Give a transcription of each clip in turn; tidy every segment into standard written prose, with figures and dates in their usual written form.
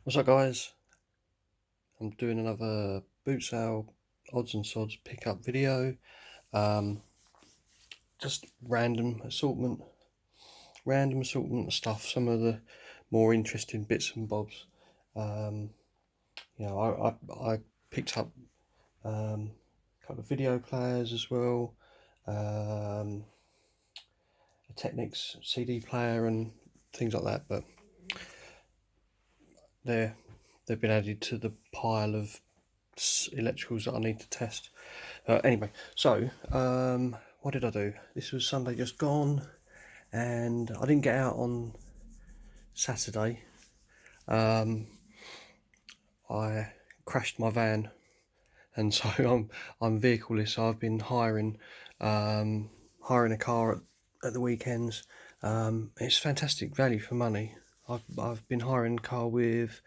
What's up, guys? I'm doing another boot sale odds and sods pickup video. Um, just random assortment of stuff. Some of the more interesting bits and bobs. Um, I picked up a couple of video players as well, a Technics CD player and things like that. But they've been added to the pile of electricals that I need to test. Anyway, so what did I do? This was Sunday just gone, and I didn't get out on Saturday. I crashed my van, and so I'm vehicleless. So I've been hiring a car at the weekends. It's fantastic value for money. I've been hiring a car with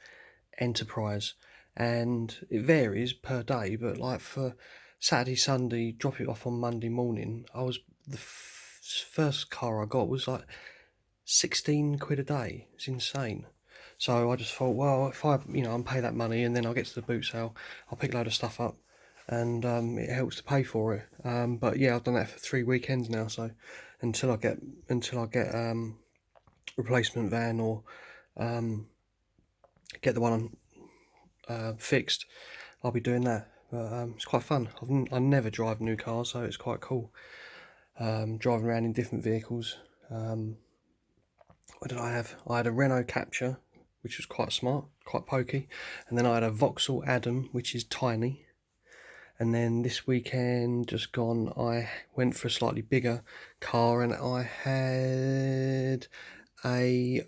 Enterprise, and it varies per day, but like for Saturday, Sunday, drop it off on Monday morning, the first car I got was like 16 quid a day. It's insane. So I just thought, well, if I'm pay that money and then I'll get to the boot sale, I'll pick a load of stuff up, and it helps to pay for it. But yeah, I've done that for 3 weekends now. So until I get replacement van, or get the one fixed, I'll be doing that. But it's quite fun. I never drive new cars, so it's quite cool driving around in different vehicles. What did I have? I had a Renault Capture, which was quite smart, quite pokey, and then I had a Vauxhall Adam, which is tiny. And then this weekend just gone, I went for a slightly bigger car, and I had a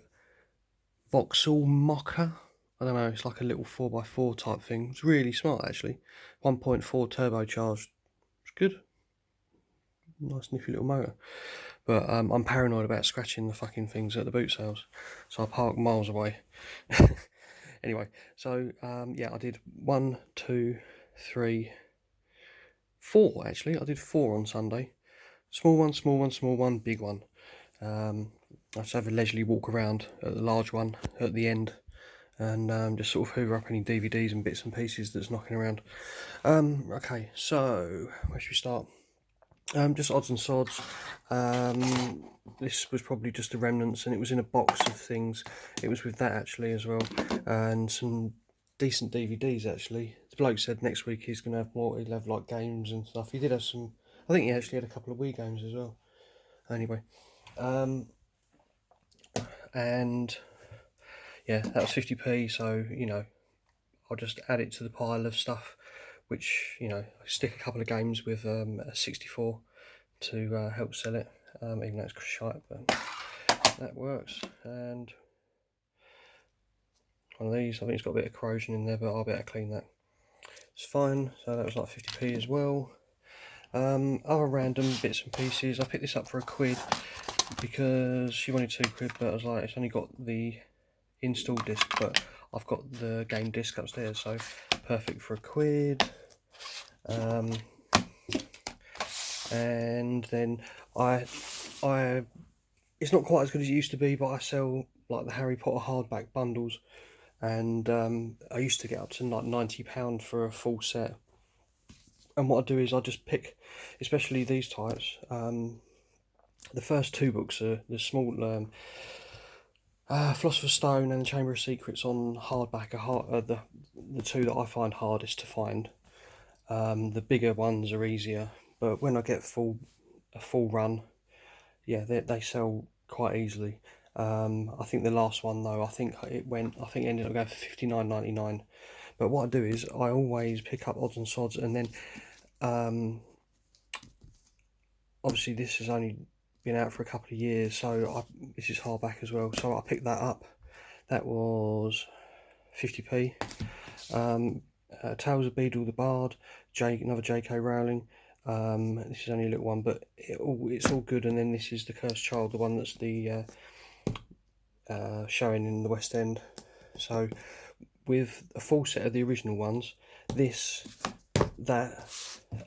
Vauxhall Mocha. I don't know, it's like a little 4x4 type thing. It's really smart, actually. 1.4 turbocharged. It's good. Nice nifty little motor. But I'm paranoid about scratching the fucking things at the boot sales, so I park miles away. Anyway, so yeah, I did 1, 2, 3, 4 actually. I did 4 on Sunday. Small one, small one, small one, big one. I just have a leisurely walk around at the large one at the end, and just sort of hoover up any DVDs and bits and pieces that's knocking around. Okay, so where should we start? Just odds and sods. This was probably just the remnants, and it was in a box of things. It was with that actually as well, and some decent DVDs actually. The bloke said next week he's going to have more. He'll have like games and stuff. He did have some. I think he actually had a couple of Wii games as well. Anyway, and yeah, that was 50p. So I'll just add it to the pile of stuff, which I stick a couple of games with a 64 to help sell it, even though it's shite, but that works. And one of these, I think it's got a bit of corrosion in there, but I'll better clean that. It's fine. So that was like 50p as well. Other random bits and pieces. I picked this up for £1 because she wanted £2, but I was like, it's only got the install disc, but I've got the game disc upstairs, so perfect for £1. And then I it's not quite as good as it used to be, but I sell like the Harry Potter hardback bundles, and I used to get up to like £90 for a full set. And what I do is I just pick, especially these types. The first 2 books are the small Philosopher's Stone and the Chamber of Secrets on hardback are the 2 that I find hardest to find. The bigger ones are easier, but when I get a full run, yeah, they sell quite easily. I think the last one though, I think it ended up going for £59.99. But what I do is I always pick up odds and sods, and then obviously this has only been out for a couple of years, so this is hardback as well. So I picked that up. That was 50p. Tales of Beedle the Bard, another J.K. Rowling. This is only a little one, but it's all good. And then this is The Cursed Child, the one that's the showing in the West End. So with a full set of the original ones, this, that,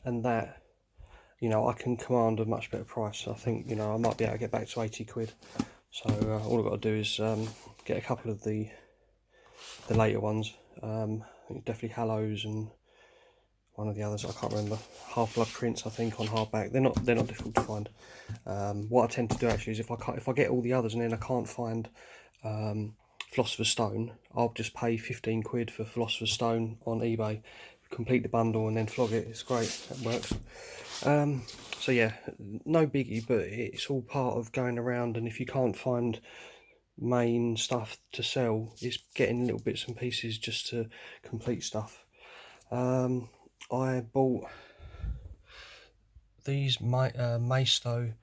and that, I can command a much better price. I think I might be able to get back to £80. So all I've got to do is get a couple of the the later ones. I think definitely Hallows and one of the others I can't remember. Half-Blood Prince, I think, on hardback. They're not difficult to find. What I tend to do actually is if I get all the others and then I can't find Philosopher's Stone, I'll just pay 15 quid for Philosopher's Stone on eBay, complete the bundle and then flog it. It's great, that works. So yeah, no biggie, but it's all part of going around, and if you can't find main stuff to sell, it's getting little bits and pieces just to complete stuff. I bought these Maisto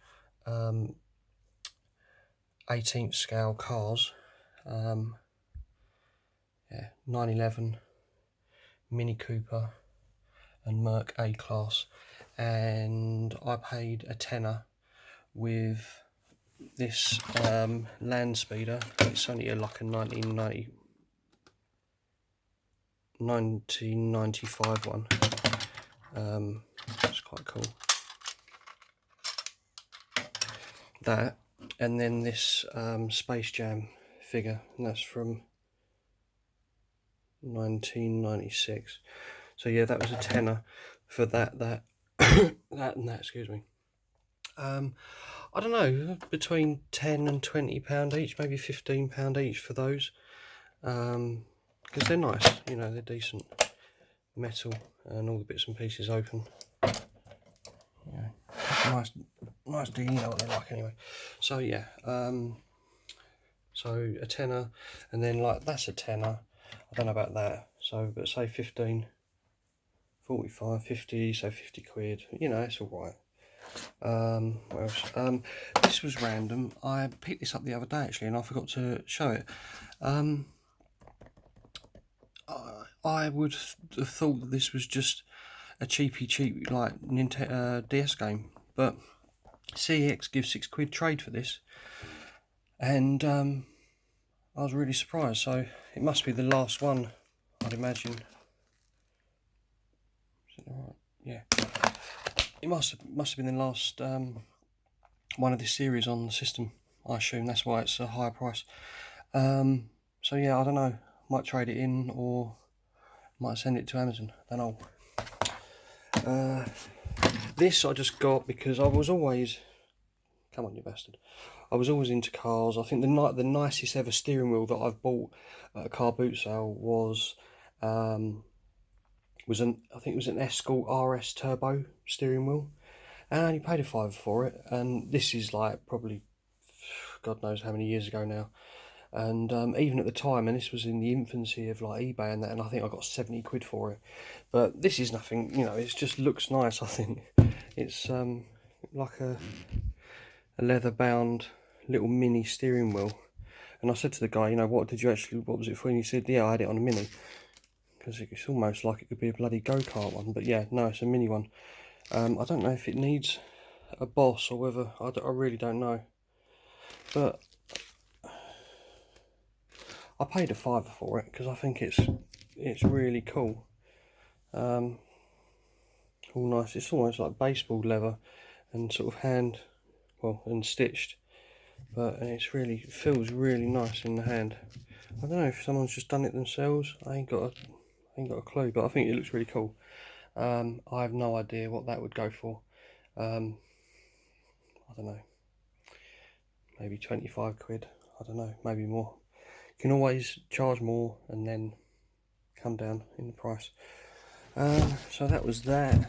18th scale cars, yeah, 911 Mini Cooper and Merc A class, and I paid a tenner with this land speeder. It's only like a 1995 one. It's quite cool. That, and then this Space Jam figure, and that's from 1996. So yeah, that was a tenner for that that and that, excuse me. I don't know, between £10 and £20 each, maybe £15 each for those, because they're nice, you know, they're decent metal and all the bits and pieces open. Yeah, nice do, you know what they're like anyway. So yeah, so a tenner, and then like that's a tenner. I don't know about that, so but say 15, 45, 50, so 50 quid, you know, it's all right. What else? This was random. I picked this up the other day actually, and I forgot to show it. I would have thought that this was just a cheap like Nintendo DS game, but CEX gives 6 quid trade for this, and I was really surprised. So it must be the last one, I'd imagine. Is it all right? Yeah, it must have been the last one of this series on the system. I assume that's why it's a higher price. So yeah, I don't know. Might trade it in or might send it to Amazon. Don't know. This I just got because I was always, come on you bastard, I was always into cars. I think the nicest ever steering wheel that I've bought at a car boot sale was I think it was an Escort RS Turbo steering wheel, and I only paid a £5 for it. And this is like probably God knows how many years ago now. And even at the time, and this was in the infancy of like eBay and that, and I think I got 70 quid for it. But this is nothing, you know, it just looks nice. I think it's like a leather bound little mini steering wheel. And I said to the guy, you know, what was it for? And he said, yeah, I had it on a mini, because it's almost like it could be a bloody go-kart one. But yeah, no, it's a mini one. I don't know if it needs a boss or whether, I really don't know. But I paid a £5 for it because I think it's really cool. All nice. It's almost like baseball leather and sort of and stitched, but it feels really nice in the hand. I don't know if someone's just done it themselves. I ain't got a clue, but I think it looks really cool. I have no idea what that would go for. I don't know. Maybe 25 quid. I don't know. Maybe more. You can always charge more and then come down in the price. So that was that.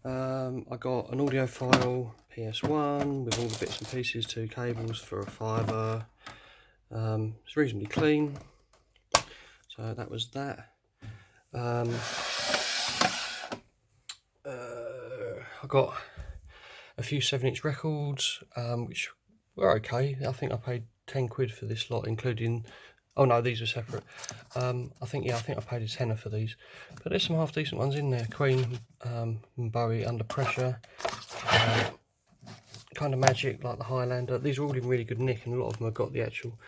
I got an audiophile PS1 with all the bits and pieces, 2 cables for a £5. It's reasonably clean. So that was that. I got a few 7-inch records, which were okay. I think I paid 10 quid for this lot, including, oh no, these are separate. I think I paid a tenner for these, but there's some half decent ones in there. Queen, and Bowie, Under Pressure, Kind of Magic, like the Highlander. These are all in really good nick, and a lot of them have got the actual,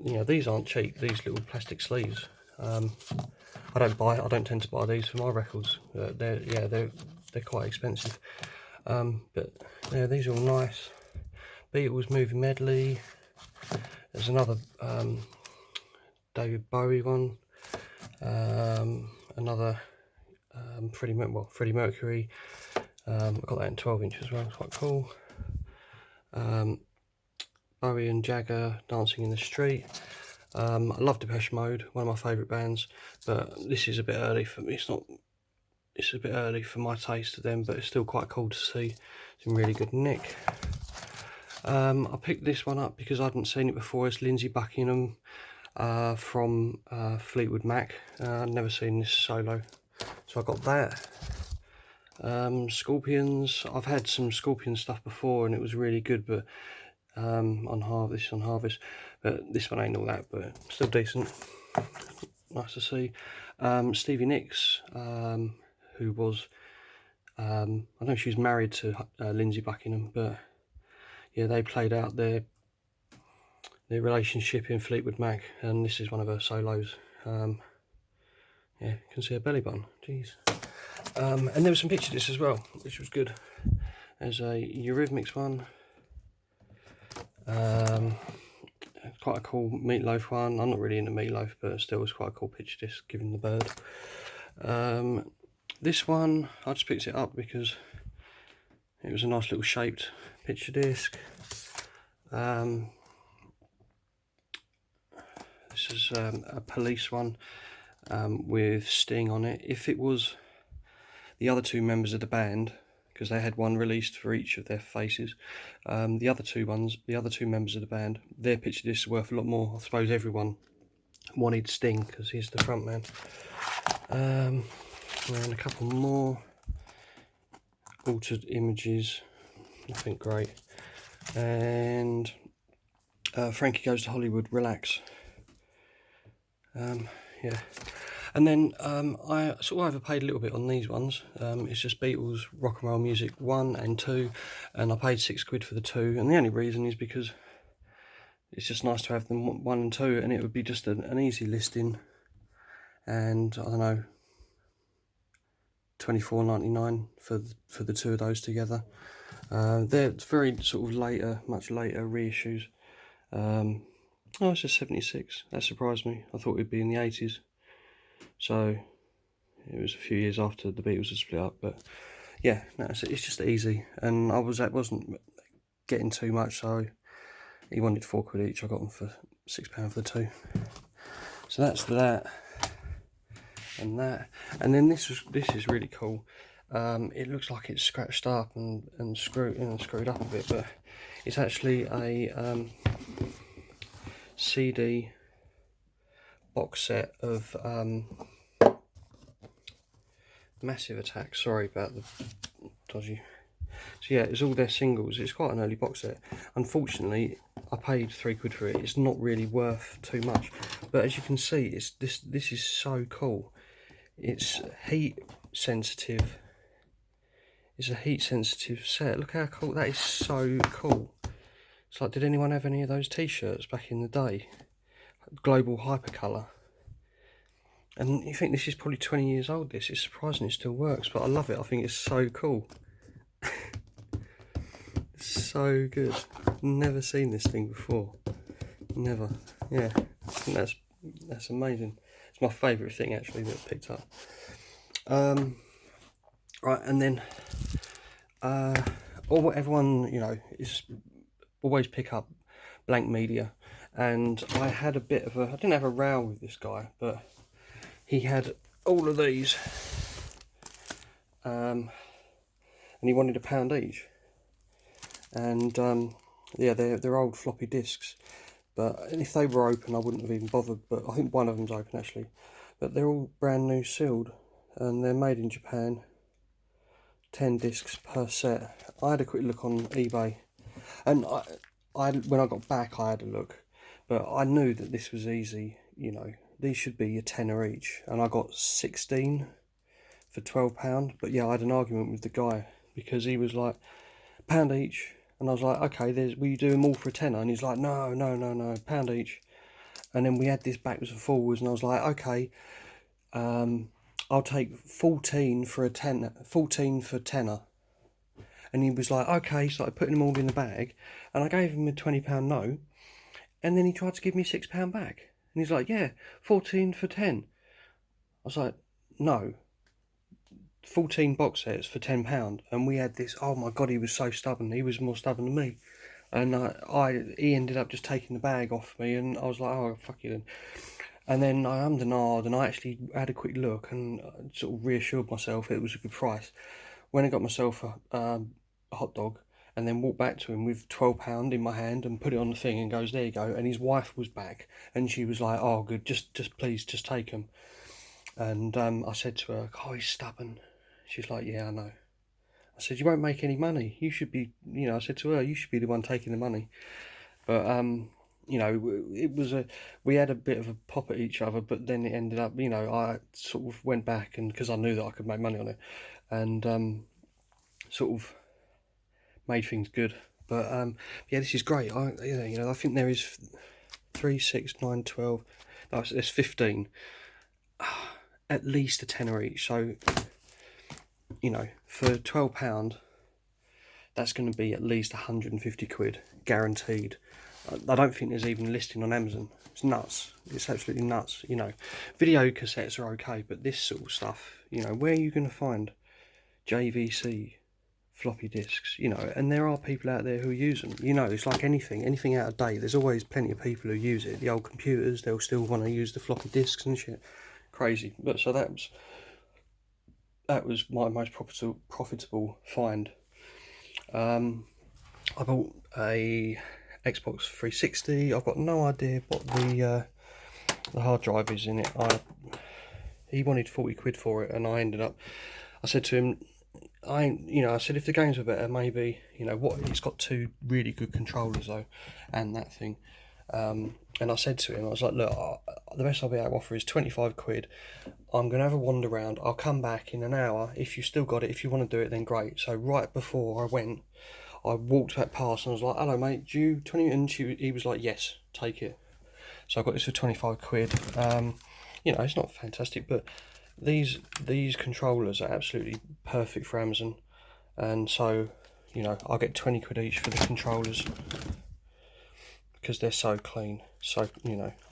you know, these aren't cheap, these little plastic sleeves. I don't tend to buy these for my records. They're quite expensive. But yeah, these are all nice. Beatles Movie Medley. There's another David Bowie one, another Freddie Mercury. I got that in 12 inch as well, it's quite cool. Bowie and Jagger, Dancing in the Street. I love Depeche Mode, one of my favourite bands, but this is a bit early for me. It's a bit early for my taste of them, but it's still quite cool to see. It's in really good nick. I picked this one up because I hadn't seen it before. It's Lindsey Buckingham from Fleetwood Mac. I'd never seen this solo, so I got that. Scorpions. I've had some Scorpion stuff before and it was really good, but on Harvest, but this one ain't all that, but still decent. Nice to see. Stevie Nicks, who was I know she was married to Lindsey Buckingham, but yeah, they played out their relationship in Fleetwood Mac, and this is one of her solos. Yeah, you can see her belly button. Jeez. And there was some picture discs as well, which was good. There's a Eurythmics one. Quite a cool Meatloaf one. I'm not really into Meatloaf, but still was quite a cool picture disc, given the bird. This one, I just picked it up because it was a nice little shaped picture disc. This is a Police one with Sting on it. If it was the other two members of the band, because they had one released for each of their faces, the other two members of the band, their picture discs are worth a lot more. I suppose everyone wanted Sting because he's the front man. And a couple more altered images, nothing great. And Frankie Goes to Hollywood, Relax. Yeah. And then I sort of overpaid a little bit on these ones. It's just Beatles Rock and Roll Music 1 and 2, and I paid £6 for the 2, and the only reason is because it's just nice to have them 1 and 2, and it would be just an easy listing, and I don't know, £24.99 for the two of those together. They're very sort of much later reissues. Oh, it's just 76. That surprised me. I thought it'd be in the 80s. So it was a few years after the Beatles had split up, but yeah, no, it's just easy. And I wasn't getting too much, so he wanted £4 each. I got them for £6 for the 2. So that's that and that. And then this is really cool. It looks like it's scratched up and screwed up a bit, but it's actually a CD box set of Massive Attack. Sorry about the dodgy. So yeah, it's all their singles. It's quite an early box set. Unfortunately, I paid £3 for it. It's not really worth too much, but as you can see, this is so cool. It's heat sensitive. It's a heat sensitive set. Look how cool that is. So cool. It's like, did anyone have any of those t-shirts back in the day? Global Hypercolour. And you think this is probably 20 years old, this. It's surprising it still works, but I love it. I think it's so cool. So good. Never seen this thing before. Never. Yeah, I think that's amazing. It's my favourite thing, actually, that I picked up. Right, and then everyone, you know, is always pick up Blank Media. And I had a bit of I didn't have a row with this guy, but he had all of these, and he wanted £1 each. And yeah, they're old floppy disks, but if they were open I wouldn't have even bothered, but I think one of them's open actually. But they're all brand new sealed, and they're made in Japan. 10 discs per set. I had a quick look on eBay, and when I got back I had a look, but I knew that this was easy, you know, these should be a tenner each, and I got 16 for £12. But yeah, I had an argument with the guy because he was like, £1 each, and I was like, okay, will you do them all for a tenner? And he's like, no, £1 each. And then we had this backwards and forwards, and I was like, okay, I'll take 14 for a tenner. 14 for tenner. And he was like, okay, started putting them all in the bag, and I gave him a £20 note, and then he tried to give me £6 back. And And he's like, yeah, 14 for 10. I was like, no, 14 box sets for £10. And we had this, oh my God, he was so stubborn. He was more stubborn than me. And he ended up just taking the bag off me, and I was like, oh, fuck you then. And then I ummed and ahed, and I actually had a quick look and sort of reassured myself it was a good price. When I got myself a hot dog, and then walked back to him with £12 in my hand and put it on the thing and goes, there you go. And his wife was back, and she was like, oh, good, just please, just take them. And I said to her, oh, he's stubborn. She's like, yeah, I know. I said, you won't make any money. You should be, I said to her, you should be the one taking the money. But, we had a bit of a pop at each other, but then it ended up, I sort of went back, and because I knew that I could make money on it, and sort of made things good. But, yeah, this is great. I think there is 3, 6, 9, 12, no, there's 15. At least a tenner each. So, for £12, that's going to be at least 150 quid, guaranteed. I don't think there's even listing on Amazon. It's nuts. It's absolutely nuts. Video cassettes are okay, but this sort of stuff, where are you going to find JVC floppy disks? And there are people out there who use them. It's like anything out of date. There's always plenty of people who use it. The old computers, they'll still want to use the floppy disks and shit. Crazy. But so that was my most profitable find. I bought a Xbox 360. I've got no idea what the hard drive is in it. He wanted 40 quid for it, and I said to him, I said if the games were better, maybe, it's got 2 really good controllers though, and that thing. And I said to him, I was like, look, the best I'll be able to offer is 25 quid. I'm going to have a wander around. I'll come back in an hour. If you still got it, if you want to do it, then great. So right before I went, I walked back past and I was like, hello mate, do you 20? And he was like, yes, take it. So I got this for 25 quid. It's not fantastic, but these controllers are absolutely perfect for Amazon. And so, I'll get 20 quid each for the controllers, because they're so clean. So,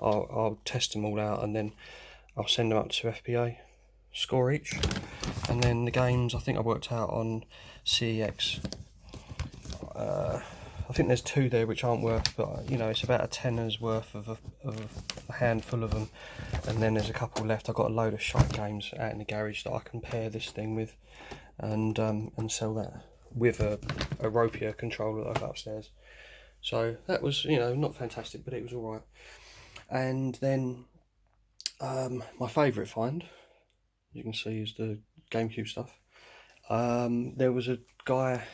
I'll test them all out, and then I'll send them up to FBA, score each. And then the games, I think I worked out on CEX. I think there's 2 there which aren't worth, but it's about a tenner's worth of a handful of them. And then there's a couple left. I've got a load of shite games out in the garage that I can pair this thing with, and sell that with a Ropia controller that I've got upstairs. So that was, not fantastic, but it was alright. And then my favourite find, you can see, is the GameCube stuff. There was a guy,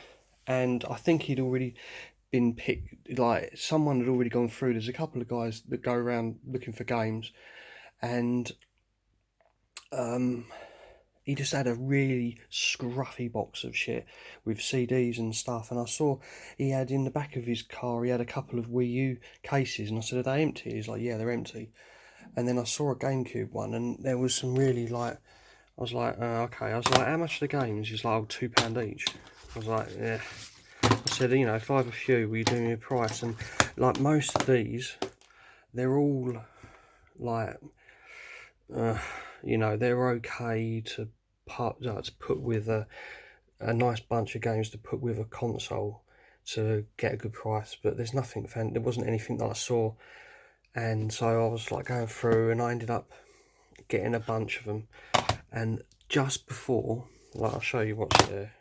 and I think he'd already been picked, like someone had already gone through. There's a couple of guys that go around looking for games, and he just had a really scruffy box of shit with CDs and stuff. And I saw he had in the back of his car, he had a couple of Wii U cases, and I said, are they empty? He's like, yeah, they're empty. And then I saw a GameCube one, and there was some really, like, I was like, okay. I was like, how much are the games? He's like, oh, £2 each. I was like, yeah. I said, if I have a few, will you do me a price? And like most of these, they're all like, they're okay to put with a nice bunch of games to put with a console to get a good price. But there's nothing, there wasn't anything that I saw. And so I was like going through, and I ended up getting a bunch of them. And just before, like, I'll show you what's there.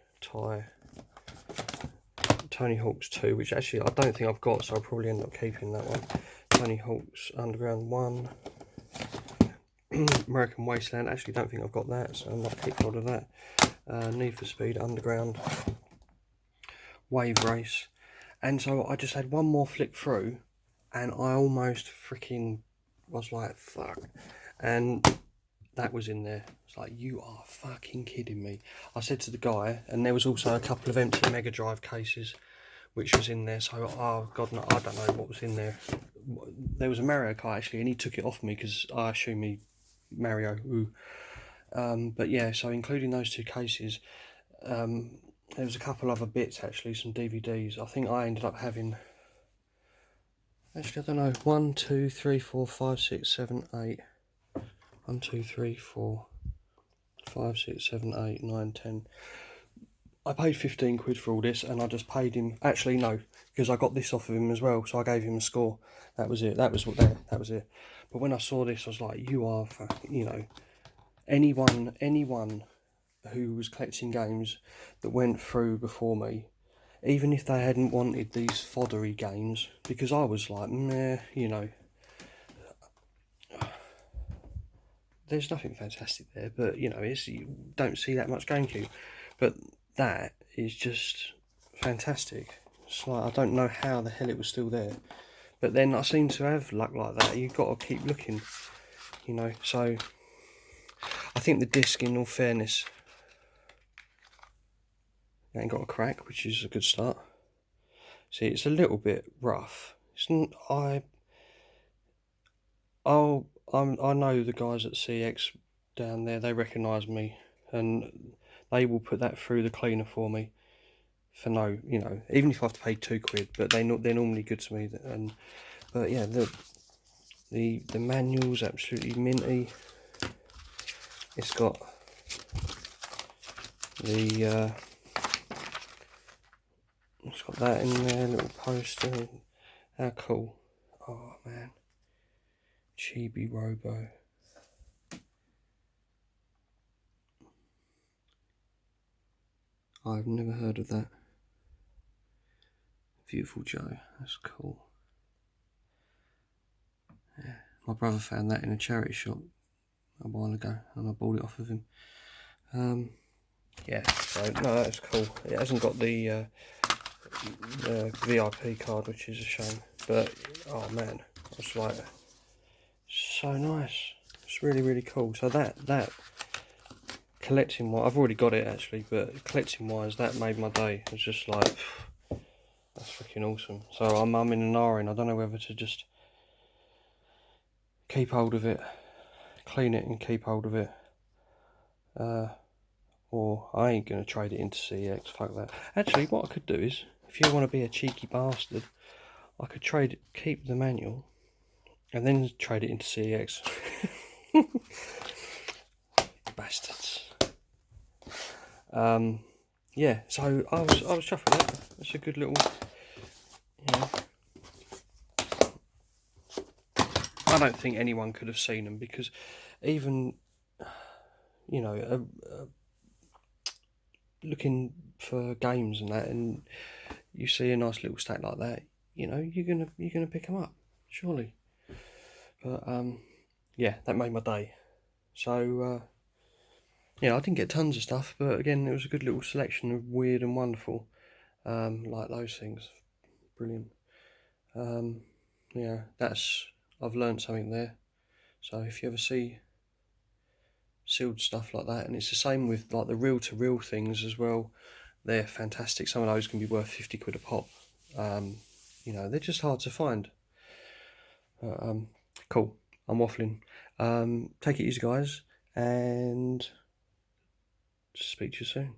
Tony Hawk's 2, which actually I don't think I've got, so I'll probably end up keeping that one. Tony Hawk's Underground 1. American Wasteland, actually don't think I've got that, so I might keep hold of that. Need for Speed Underground. Wave Race. And so I just had one more flick through, and I almost freaking was like, fuck. And that was in there. It's like, you are fucking kidding me. I said to the guy, and there was also a couple of empty Mega Drive cases which was in there. So, oh god, no, I don't know what was in there. There was a Mario Kart actually, and he took it off me because I assumed he Mario. Ooh. But yeah, so including those 2 cases, there was a couple other bits actually, some DVDs. I think I ended up having Actually, I don't know. 1, 2, 3, 4, 5, 6, 7, 8. 1, 2, 3, 4, 5, 6, 7, 8, 9, 10. I paid 15 quid for all this, and I just paid him. Actually, no, because I got this off of him as well, so I gave him a score. That was it. That was what there. That was it. But when I saw this, I was like, you are, you know, anyone who was collecting games that went through before me, even if they hadn't wanted these foddery games, because I was like, meh, you know, there's nothing fantastic there, but you know, you don't see that much GameCube, but that is just fantastic. It's like I don't know how the hell it was still there, but then I seem to have luck like that. You've got to keep looking, you know. So I think the disc, in all fairness, ain't got a crack, which is a good start. See, it's a little bit rough. It's not, I know the guys at CX down there. They recognise me, and they will put that through the cleaner for me for no, you know, even if I have to pay 2 quid. But they're normally good to me. And but yeah, the manual's absolutely minty. It's got the it's got that in there, little poster. How cool! Oh man, Chibi Robo. I've never heard of that. Beautiful Joe, that's cool. Yeah, my brother found that in a charity shop a while ago, and I bought it off of him. Yeah, so no, that's cool. It hasn't got the VIP card, which is a shame. But oh man, it's like so nice. It's really cool. So that collecting wise, I've already got it actually, but collecting wise, that made my day. It's just like that's freaking awesome. So I'm in an R, and I don't know whether to just keep hold of it, clean it, and keep hold of it. Or I ain't going to trade it into CX, fuck that. Actually, what I could do is, if you want to be a cheeky bastard, I could keep the manual, and then trade it into CX. Bastards. Yeah, so I was chuffed with that. It's a good little, you know. I don't think anyone could have seen them, because even, you know, looking for games and that, and you see a nice little stack like that, you know, you're gonna pick them up, surely. But yeah, that made my day. So yeah, I didn't get tons of stuff, but again, it was a good little selection of weird and wonderful, like those things. Brilliant. Yeah, I've learned something there. So if you ever see sealed stuff like that, and it's the same with like the reel-to-reel things as well, they're fantastic. Some of those can be worth 50 quid a pop. You know, they're just hard to find. Cool. I'm waffling. Take it easy, guys, and speak to you soon.